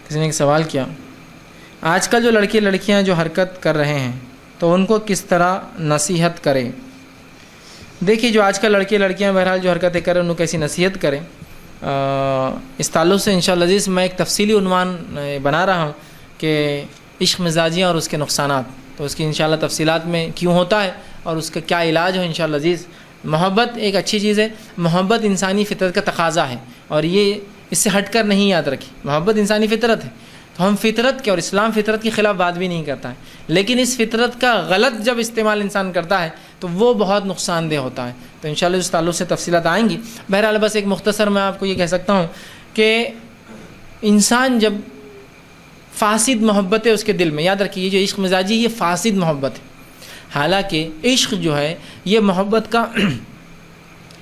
کسی نے ایک سوال کیا، آج کل جو لڑکے لڑکیاں جو حرکت کر رہے ہیں تو ان کو کس طرح نصیحت کریں؟ دیکھیے، جو آج کل لڑکے لڑکیاں بہرحال جو حرکتیں کریں ان کو کیسی نصیحت کریں، اس تعلق سے انشاءاللہ عزیز میں ایک تفصیلی عنوان بنا رہا ہوں کہ عشق مزاجیاں اور اس کے نقصانات، تو اس کی انشاءاللہ تفصیلات میں کیوں ہوتا ہے اور اس کا کیا علاج ہو انشاءاللہ عزیز۔ محبت ایک اچھی چیز ہے، محبت انسانی فطرت کا تقاضا ہے، اور یہ اس سے ہٹ کر نہیں یاد رکھی، محبت انسانی فطرت ہے، تو ہم فطرت کے اور اسلام فطرت کے خلاف بات بھی نہیں کرتا ہے، لیکن اس فطرت کا غلط جب استعمال انسان کرتا ہے تو وہ بہت نقصان دہ ہوتا ہے۔ تو انشاءاللہ اس تعلق سے تفصیلات آئیں گی۔ بہرحال بس ایک مختصر میں آپ کو یہ کہہ سکتا ہوں کہ انسان جب فاسد محبت ہے اس کے دل میں، یاد رکھیے یہ جو عشق مزاجی یہ فاسد محبت ہے، حالانکہ عشق جو ہے یہ محبت کا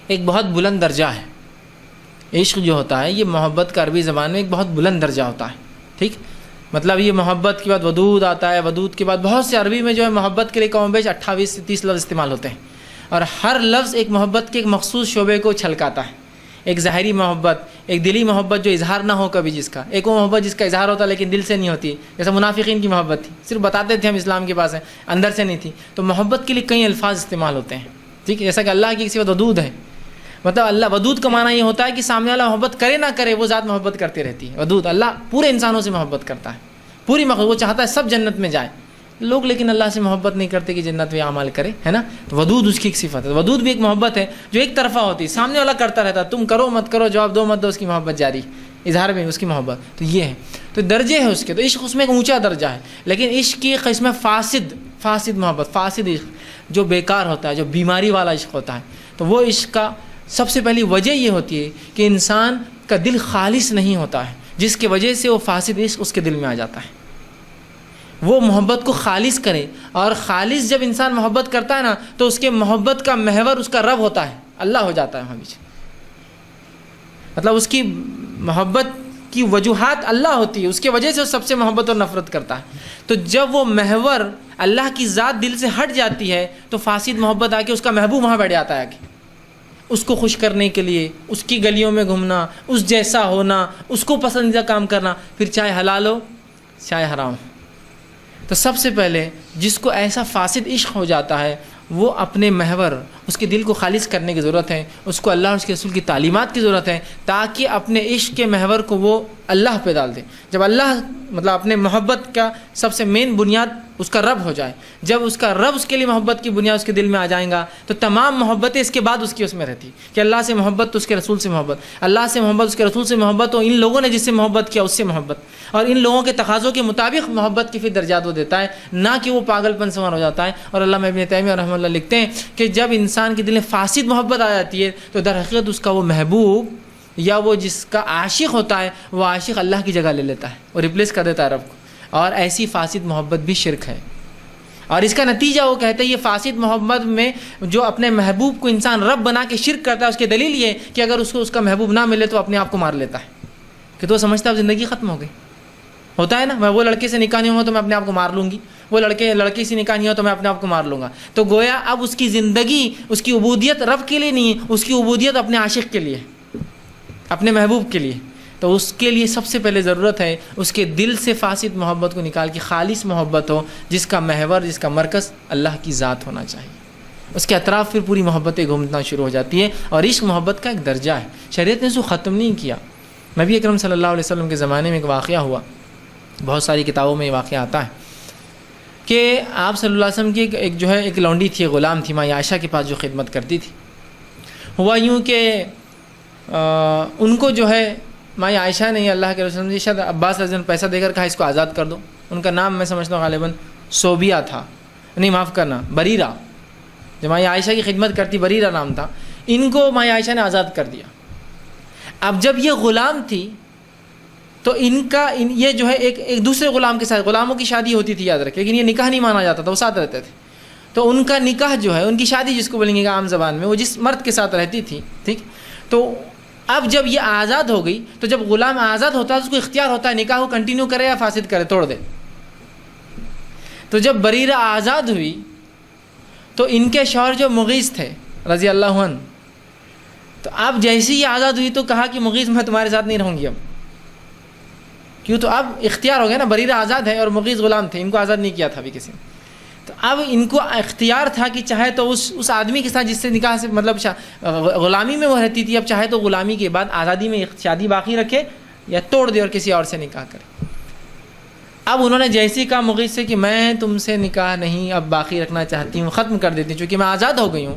ایک بہت بلند درجہ ہے۔ عشق جو ہوتا ہے یہ محبت کا عربی زبان میں ایک بہت بلند درجہ ہوتا ہے، ٹھیک؟ مطلب یہ محبت کے بعد ودود آتا ہے، ودود کے بعد بہت سے عربی میں جو ہے محبت کے لیے کم و بیش 28 سے 30 لفظ استعمال ہوتے ہیں، اور ہر لفظ ایک محبت کے ایک مخصوص شعبے کو چھلکاتا ہے۔ ایک ظاہری محبت، ایک دلی محبت جو اظہار نہ ہو کبھی جس کا، ایک وہ محبت جس کا اظہار ہوتا ہے لیکن دل سے نہیں ہوتی، جیسا منافقین کی محبت تھی، صرف بتاتے تھے ہم اسلام کے پاس ہیں، اندر سے نہیں تھی۔ تو محبت کے لیے کئی الفاظ استعمال ہوتے ہیں، ٹھیک ہے؟ جیسا کہ اللہ کی صفت ودود ہے، مطلب اللہ ودود کا معنی یہ ہوتا ہے کہ سامنے والا محبت کرے نہ کرے وہ ذات محبت کرتی رہتی ہے۔ ودود، اللہ پورے انسانوں سے محبت کرتا ہے، پوری مخلوق، وہ چاہتا ہے سب جنت میں جائے، لوگ لیکن اللہ سے محبت نہیں کرتے کہ جنت میں اعمال کرے، ہے نا؟ تو ودود اس کی ایک صفت ہے۔ ودود بھی ایک محبت ہے جو ایک طرفہ ہوتی ہے، سامنے والا کرتا رہتا ہے، تم کرو مت کرو، جواب دو مت دو، اس کی محبت جاری، اظہار میں اس کی محبت۔ تو یہ ہے، تو درجے ہیں اس کے، تو عشق اس میں ایک اونچا درجہ ہے، لیکن عشق کی قسم فاسد محبت، فاسد عشق جو بیکار ہوتا ہے، جو بیماری والا عشق ہوتا ہے، تو وہ عشق کا سب سے پہلی وجہ یہ ہوتی ہے کہ انسان کا دل خالص نہیں ہوتا ہے، جس کی وجہ سے وہ فاسد عشق اس کے دل میں آ جاتا ہے۔ وہ محبت کو خالص کرے، اور خالص جب انسان محبت کرتا ہے نا تو اس کے محبت کا محور اس کا رب ہوتا ہے، اللہ ہو جاتا ہے وہاں بیچ، مطلب اس کی محبت کی وجوہات اللہ ہوتی ہے، اس کی وجہ سے وہ سب سے محبت اور نفرت کرتا ہے۔ تو جب وہ محور اللہ کی ذات دل سے ہٹ جاتی ہے تو فاسد محبت آ کے اس کا محبوب وہاں بیٹھ جاتا ہے، کہ اس کو خوش کرنے کے لیے اس کی گلیوں میں گھومنا، اس جیسا ہونا، اس کو پسندیدہ کام کرنا، پھر چاہے حلال ہو چاہے حرام ہو۔ تو سب سے پہلے جس کو ایسا فاسد عشق ہو جاتا ہے وہ اپنے محور، اس کے دل کو خالص کرنے کی ضرورت ہے، اس کو اللہ اور اس کے رسول کی تعلیمات کی ضرورت ہے، تاکہ اپنے عشق کے محور کو وہ اللہ پہ ڈال دے۔ جب اللہ مطلب اپنے محبت کا سب سے مین بنیاد اس کا رب ہو جائے، جب اس کا رب اس کے لیے محبت کی بنیاد اس کے دل میں آ جائیں گا تو تمام محبتیں اس کے بعد اس کی اس میں رہتی کہ اللہ سے محبت تو اس کے رسول سے محبت، اللہ سے محبت اس کے رسول سے محبت، اور ان لوگوں نے جس سے محبت کیا اس سے محبت، اور ان لوگوں کے تقاضوں کے مطابق محبت کی پھر درجات وہ دیتا ہے، نہ کہ وہ پاگل پن سوار ہو جاتا ہے۔ اور علامہ ابن تیمیہ رحمہ اللہ لکھتے ہیں کہ جب انسان کے دل میں فاسد محبت آ جاتی ہے تو در حقیقت اس کا وہ محبوب یا وہ جس کا عاشق ہوتا ہے وہ عاشق اللہ کی جگہ لے لیتا ہے اور ریپلیس کر دیتا ہے رب کو، اور ایسی فاسد محبت بھی شرک ہے۔ اور اس کا نتیجہ وہ کہتے ہیں یہ فاسد محبت میں جو اپنے محبوب کو انسان رب بنا کے شرک کرتا ہے، اس کی دلیل یہ کہ اگر اس کو اس کا محبوب نہ ملے تو اپنے آپ کو مار لیتا ہے، کہ تو سمجھتا ہے اب زندگی ختم ہو گئی۔ ہوتا ہے نا، میں وہ لڑکے سے نکاح نہیں ہوں تو میں اپنے آپ کو مار لوں گی، وہ لڑکی سے نکاح نہیں ہو تو میں اپنے آپ کو مار لوں گا۔ تو گویا اب اس کی زندگی، اس کی عبودیت رب کے لیے نہیں ہے، اس کی عبودیت اپنے عاشق کے لیے، اپنے محبوب کے لیے۔ تو اس کے لیے سب سے پہلے ضرورت ہے اس کے دل سے فاسد محبت کو نکال کے خالص محبت ہو، جس کا محور، جس کا مرکز اللہ کی ذات ہونا چاہیے۔ اس کے اطراف پھر پوری محبتیں گھومنا شروع ہو جاتی ہیں، اور عشق محبت کا ایک درجہ ہے، شریعت نے اس کو ختم نہیں کیا۔ نبی اکرم صلی اللہ علیہ وسلم کے زمانے میں ایک واقعہ ہوا، بہت ساری کتابوں میں یہ واقعہ آتا ہے کہ آپ صلی اللہ علیہ وسلم کی ایک جو ہے ایک لونڈی تھی، غلام تھی، ماں عائشہ کے پاس جو خدمت کرتی تھی۔ ہوا یوں کہ ان کو جو ہے ماں عائشہ نے اللہ کے رسول نے شاید عباس رضی اللہ عنہ پیسہ دے کر کہا اس کو آزاد کر دو۔ ان کا نام میں سمجھتا ہوں غالباً صوبیہ تھا، نہیں معاف کرنا، بریرہ، جو ماں عائشہ کی خدمت کرتی بریرہ نام تھا۔ ان کو ماں عائشہ نے آزاد کر دیا۔ اب جب یہ غلام تھی تو یہ جو ہے ایک دوسرے غلام کے ساتھ، غلاموں کی شادی ہوتی تھی یاد رکھیں، لیکن یہ نکاح نہیں مانا جاتا تھا، وہ ساتھ رہتے تھے۔ تو ان کا نکاح جو ہے، ان کی شادی جس کو بولیں گے عام زبان میں، وہ جس مرد کے ساتھ رہتی تھی، ٹھیک۔ تو اب جب یہ آزاد ہو گئی تو جب غلام آزاد ہوتا ہے اس کو اختیار ہوتا ہے نکاح کو کنٹینیو کرے یا فاسد کرے، توڑ دے۔ تو جب بریرہ آزاد ہوئی تو ان کے شوہر جو مغیث تھے رضی اللہ عنہ، تو اب جیسے ہی آزاد ہوئی تو کہا کہ مغیث میں تمہارے ساتھ نہیں رہوں گی اب، کیوں؟ تو اب اختیار ہو گیا نا، بریرہ آزاد ہے اور مغیث غلام تھے، ان کو آزاد نہیں کیا تھا ابھی کسی نے. تو اب ان کو اختیار تھا کہ چاہے تو اس آدمی کے ساتھ جس سے نکاح سے مطلب غلامی میں وہ رہتی تھی، اب چاہے تو غلامی کے بعد آزادی میں شادی باقی رکھے یا توڑ دے اور کسی اور سے نکاح کرے. اب انہوں نے جیسی کہا مغیث سے کہ میں تم سے نکاح نہیں اب باقی رکھنا چاہتی ہوں، ختم کر دیتی ہوں چونکہ میں آزاد ہو گئی ہوں.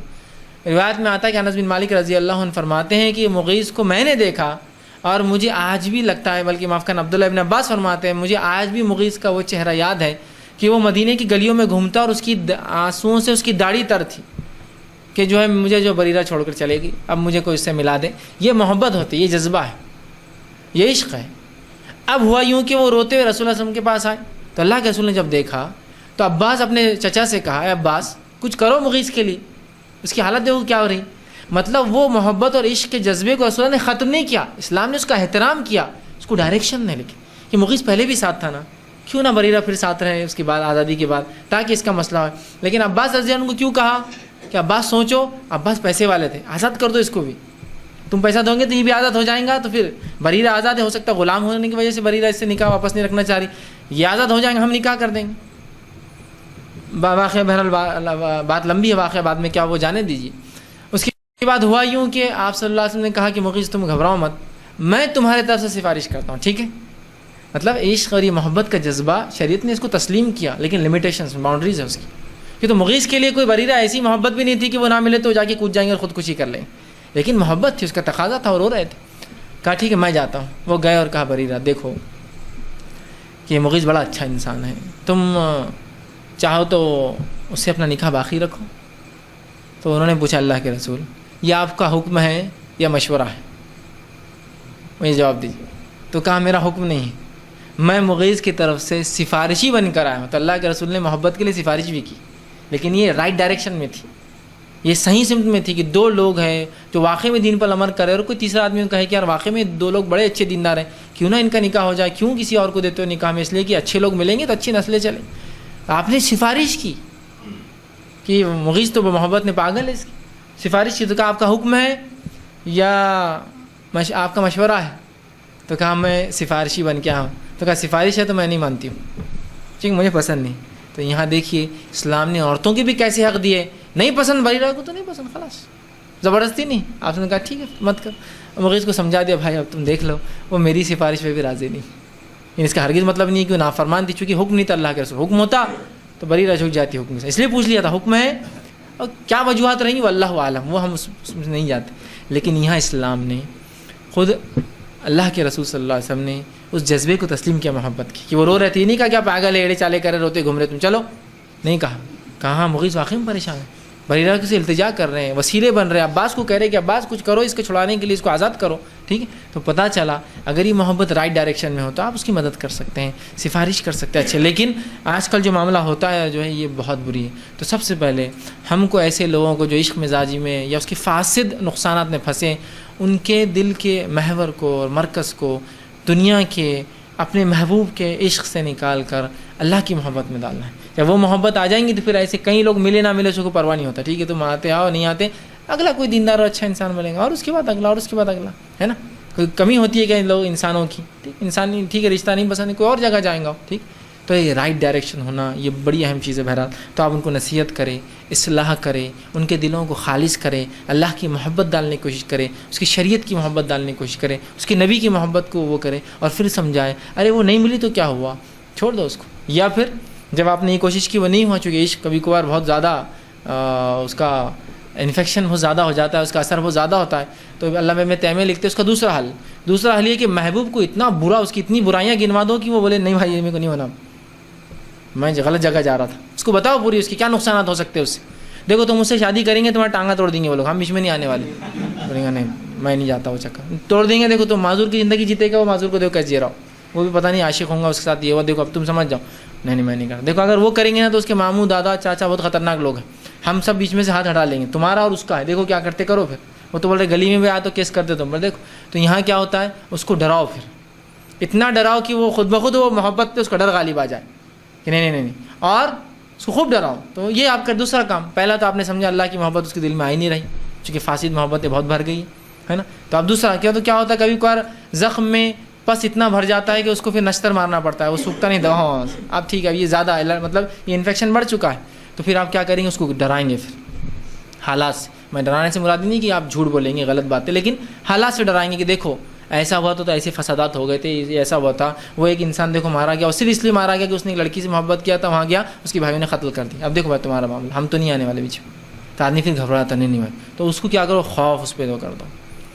روایت میں آتا ہے کہ انس بن مالک رضی اللہ عنہ فرماتے ہیں کہ مغیث کو میں نے دیکھا اور مجھے آج بھی لگتا ہے، بلکہ معاف کرنا عبداللہ ابن عباس فرماتے ہیں مجھے آج بھی مغیث کا وہ چہرہ یاد ہے کہ وہ مدینے کی گلیوں میں گھومتا اور اس کی آنسوؤں سے اس کی داڑھی تر تھی کہ جو ہے مجھے جو بریرہ چھوڑ کر چلے گی، اب مجھے کوئی اس سے ملا دے. یہ محبت ہوتی ہے، یہ جذبہ ہے، یہ عشق ہے. اب ہوا یوں کہ وہ روتے ہوئے رسول اللہ صلی اللہ علیہ وسلم کے پاس آئے تو اللہ کے رسول نے جب دیکھا تو عباس اپنے چچا سے کہا، اے عباس کچھ کرو مغیث کے لیے، اس کی حالت دیکھو کیا ہو رہی. مطلب وہ محبت اور عشق کے جذبے کو رسول اللہ نے ختم نہیں کیا، اسلام نے اس کا احترام کیا، اس کو ڈائریکشن نہیں لکھی کہ مغیث پہلے بھی ساتھ تھا نا، کیوں نہ بریرہ پھر ساتھ رہے اس کے بعد آزادی کے بعد تاکہ اس کا مسئلہ ہو. لیکن عباس رضی اللہ عنہ کو کیوں کہا کہ عباس سوچو، عباس پیسے والے تھے، آزاد کر دو اس کو بھی، تم پیسہ دو گے تو یہ بھی آزاد ہو جائیں گا، تو پھر بریرہ آزاد ہو سکتا ہے غلام ہونے کی وجہ سے بریرہ اس سے نکاح واپس نہیں رکھنا چاہ رہی، یہ آزاد ہو جائیں گے ہم نکاح کر دیں گے. واقعہ بہرحال بات لمبی ہے، واقعہ بعد میں کیا وہ جانے دیجیے. اس کے بعد ہوا یوں کہ آپ صلی اللہ علیہ وسلم نے کہا کہ مغیث تم گھبراؤ مت، میں تمہارے طرف سے سفارش کرتا ہوں، ٹھیک ہے. مطلب عشق اور یہ محبت کا جذبہ شریعت نے اس کو تسلیم کیا، لیکن لمیٹیشنز باؤنڈریز ہے اس کی. کہ تو مغیث کے لیے کوئی بریرہ ایسی محبت بھی نہیں تھی کہ وہ نہ ملے تو جا کے کود جائیں گے اور خودکشی کر لیں، لیکن محبت تھی، اس کا تقاضا تھا اور رو رہے تھے. کہا ٹھیک ہے میں جاتا ہوں. وہ گئے اور کہا بریرہ دیکھو کہ یہ مغیث بڑا اچھا انسان ہے، تم چاہو تو اس سے اپنا نکاح باقی رکھو. تو انہوں نے پوچھا اللہ کے رسول یہ آپ کا حکم ہے یا مشورہ ہے؟ مجھے جواب دیجیے. تو کہا میرا حکم نہیں ہے، میں مغیث کی طرف سے سفارشی بن کر آیا ہوں. تو اللہ کے رسول نے محبت کے لیے سفارش بھی کی، لیکن یہ رائٹ ڈائریکشن میں تھی، یہ صحیح سمت میں تھی کہ دو لوگ ہیں جو واقعی میں دین پر عمل کرے اور کوئی تیسرا آدمی کہے کہ یار واقعی میں دو لوگ بڑے اچھے دیندار ہیں، کیوں نہ ان کا نکاح ہو جائے، کیوں کسی اور کو دیتے ہو نکاح میں؟ اس لیے کہ اچھے لوگ ملیں گے تو اچھی نسلیں چلیں. آپ نے سفارش کی کہ مغیث تو محبت نے پاگل ہے اس کی، سفارش کی. تو کہا آپ کا حکم ہے یا آپ کا مشورہ ہے؟ تو کہا میں سفارشی بن کے آیا ہوں. تو کہا سفارش ہے تو میں نہیں مانتی ہوں، ٹھیک مجھے پسند نہیں. تو یہاں دیکھیے اسلام نے عورتوں کے بھی کیسے حق دیے، نہیں پسند بریرہ کو تو نہیں پسند، خلاص زبردستی نہیں. آپ نے کہا ٹھیک ہے مت کر. مغیث کو سمجھا دیا بھائی اب تم دیکھ لو، وہ میری سفارش پہ بھی راضی نہیں. اس کا ہرگز مطلب نہیں کہ وہ نافرمان تھی، چونکہ حکم نہیں تھا اللہ کے رسول. حکم ہوتا تو بریرہ جھک جاتی حکم سے، اس لیے پوچھ لیا تھا حکم ہے، اور کیا وجوہات رہیں گی وہ اللہ عالم، وہ ہم اس میں نہیں جاتے. لیکن یہاں اسلام نے خود اللہ کے رسول صلی اللہ علیہ وسلم نے اس جذبے کو تسلیم کیا محبت کی کہ وہ رو رہے تھے. نہیں کہا کیا پاگل ہے، ایڑے چالے کرے روتے گھوم رہے تم چلو، نہیں کہا. کہاں مغیث واقعی میں پریشان ہے، بریرہ سے التجا کر رہے ہیں، وسیلے بن رہے ہیں، عباس کو کہہ رہے ہیں کہ عباس کچھ کرو اس کو چھڑانے کے لیے، اس کو آزاد کرو، ٹھیک ہے. تو پتہ چلا اگر یہ محبت رائٹ ڈائریکشن میں ہو تو آپ اس کی مدد کر سکتے ہیں، سفارش کر سکتے ہیں اچھے. لیکن آج کل جو معاملہ ہوتا ہے جو ہے یہ بہت بری ہے. تو سب سے پہلے ہم کو ایسے لوگوں کو جو عشق مزاجی میں یا اس کے فاسد نقصانات میں پھنسے، ان کے دل کے محور کو اور مرکز کو دنیا کے اپنے محبوب کے عشق سے نکال کر اللہ کی محبت میں ڈالنا ہے. جب وہ محبت آ جائیں گی تو پھر ایسے کئی لوگ ملے نہ ملے اس کو پرواہ نہیں ہوتا، ٹھیک ہے تم آتے آؤ نہیں آتے، اگلا کوئی دیندار اور اچھا انسان ملے گا اور اس کے بعد اگلا اور اس کے بعد اگلا، ہے نا. کوئی کمی ہوتی ہے کہ لوگ انسانوں کی، ٹھیک انسانی ٹھیک ہے رشتہ نہیں پسند کوئی اور جگہ جائیں گا، ٹھیک. تو یہ رائٹ ڈائریکشن ہونا یہ بڑی اہم چیز ہے. بہرحال تو آپ ان کو نصیحت کریں، اصلاح کریں، ان کے دلوں کو خالص کریں، اللہ کی محبت ڈالنے کی کوشش کریں، اس کی شریعت کی محبت ڈالنے کی کوشش کریں، اس کے نبی کی محبت کو وہ کریں، اور پھر سمجھائیں ارے وہ نہیں ملی تو کیا ہوا، چھوڑ دو اس کو. یا پھر جب آپ نے یہ کوشش کی وہ نہیں ہوا، چونکہ عشق کبھی کبھار بہت زیادہ اس کا انفیکشن بہت زیادہ ہو جاتا ہے، اس کا اثر بہت زیادہ ہوتا ہے، تو اللہ میں تیمے لکھتے ہیں اس کا دوسرا حل یہ کہ محبوب کو اتنا برا، اس کی اتنی برائیاں گنوا دو کہ وہ بولے نہیں بھائی یہ میرے کو نہیں ہونا، میں غلط جگہ جا رہا تھا. اس کو بتاؤ پوری اس کے کیا نقصانات ہو سکتے ہیں اس سے. دیکھو تم مجھ سے شادی کریں گے تمہارا ٹانگا توڑ دیں گے وہ لوگ، ہم بیچ میں نہیں آنے والے. بولیں گے نہیں میں نہیں جاتا وہ چکر توڑ دیں گے. دیکھو تم معذور کی زندگی جیتے گا، وہ معذور کو دیکھو کیسے جی رہا ہو، وہ بھی پتہ نہیں عاشق ہوں گا اس کے ساتھ، یہ وہ دیکھو اب تم سمجھ جاؤ نہیں میں نہیں کرتا. دیکھو اگر وہ کریں گے نا تو اس کے ماموں دادا چاچا بہت خطرناک لوگ ہیں، ہم سب بیچ میں سے ہاتھ ہٹا لیں گے تمہارا اور اس کا ہے. دیکھو کیا کرتے کرو. پھر وہ تو بول رہے گلی میں بھی آیا تو کیس کرتے تم پر. دیکھو تو یہاں کیا ہوتا ہے، اس کو ڈراؤ، پھر اتنا ڈراؤ کہ وہ خود بخود وہ محبت پہ اس کا ڈر غالب آ جائے کہ نہیں اور اس کو خوب ڈراؤ. تو یہ آپ کا دوسرا کام. پہلا تو آپ نے سمجھا اللہ کی محبت اس کے دل میں آئی نہیں رہی، چونکہ فاسد محبتیں بہت بھر گئی ہے نا. تو اب دوسرا کیا، تو کیا ہوتا ہے کبھی کبھار زخم میں پس اتنا بھر جاتا ہے کہ اس کو پھر نشتر مارنا پڑتا ہے، وہ سوکھتا نہیں دوا سے. اب ٹھیک ہے، اب یہ زیادہ مطلب یہ انفیکشن بڑھ چکا ہے، تو پھر آپ کیا کریں گے؟ اس کو ڈرائیں گے پھر حالات سے. میں ڈرانے سے مراد نہیں کہ آپ جھوٹ بولیں گے، غلط بات ہے، لیکن حالات سے ڈرائیں گے کہ دیکھو ایسا ہوا تو ایسے فسادات ہو گئے تھے، ایسا ہوا تھا، وہ ایک انسان دیکھو مارا گیا، اور صرف اس لیے مارا گیا کہ اس نے ایک لڑکی سے محبت کیا تھا، وہاں گیا اس کی بھائیوں نے قتل کر دیا. اب دیکھو بھائی تمہارا معاملہ، ہم تو نہیں آنے والے بیچ میں. تو آدمی پھر گھبراتا نہیں بھائی. تو اس کو کیا کرو؟ خوف اس پہ دو کر دو،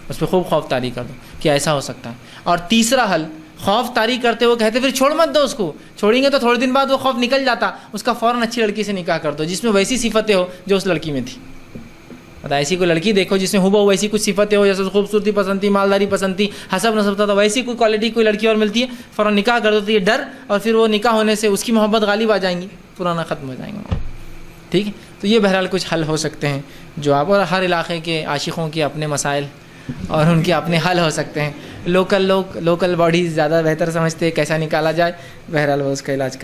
اس پہ خوب خوف طاری کر دو کہ ایسا ہو سکتا ہے. اور تیسرا حل، خوف طاری کرتے وہ کہتے پھر چھوڑ مت دو اس کو. چھوڑیں گے تو تھوڑے دن بعد وہ خوف نکل جاتا، اس کا فوراً اچھی لڑکی سے نکاح کر دو جس میں ویسی صفتیں ہو جو اس لڑکی میں تھی. مطلب ایسی کوئی لڑکی دیکھو جس میں ہو ویسی کچھ صفتیں ہو، جیسے خوبصورتی پسند تھی، مالداری پسند تھی، حسب نسب تھا، تو ویسی کوئی کوالٹی کوئی لڑکی اور ملتی ہے، فوراً نکاح کر دو. تو یہ ڈر اور پھر وہ نکاح ہونے سے اس کی محبت غالب آ جائیں گی، پرانا ختم ہو جائیں گے. ٹھیک ہے، تو یہ بہرحال کچھ حل ہو سکتے ہیں جو آپ، اور ہر علاقے کے عاشقوں کے اپنے مسائل اور ان کے اپنے حل ہو سکتے ہیں. لوکل باڈیز زیادہ بہتر سمجھتے ہیں کیسا نکالا جائے، بہرحال وہ اس کا علاج کریں.